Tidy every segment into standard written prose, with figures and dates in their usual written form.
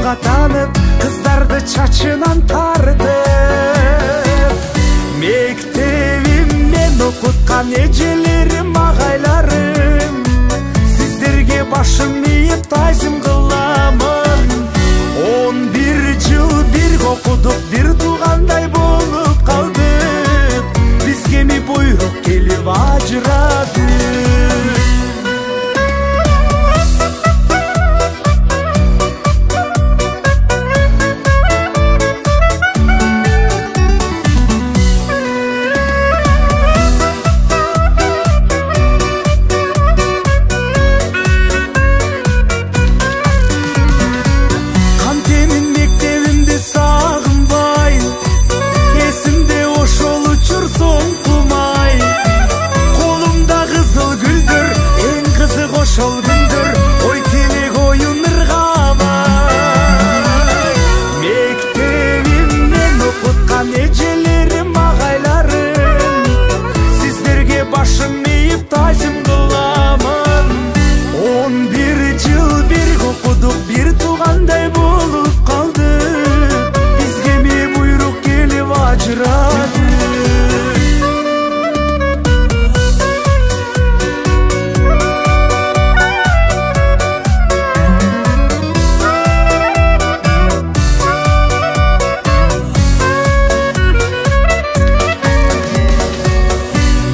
жолга таанып, кыздарды чачынан тартып. Мектебиммен окуткан эжелерим, агайларым, сиздерге башым ийип тазим кыламын. 11 жыл бирге окудук, бир туугандай болуп калдык. Бизге ми буйрук келип ажырады. Ошол күндөр ой келек оюн ыргамай. Мектебиммен окуткан эжелерим, агайларым, сиздерге башым ийип тазим кыламын. 11 жыл бирге окудук, бир туугандай болуп калдык. Бизге ми буйрук келип ажырады.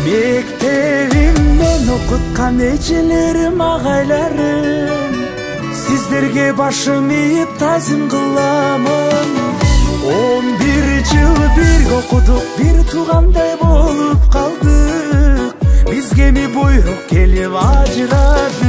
Мектебиммен окуткан эжелерим, агайларым, сиздерге башым ийип тазим кыламын. 11 жыл бирге окудук, бир туугандай болуп калдык. Бизге ми буйрук келип ажырады.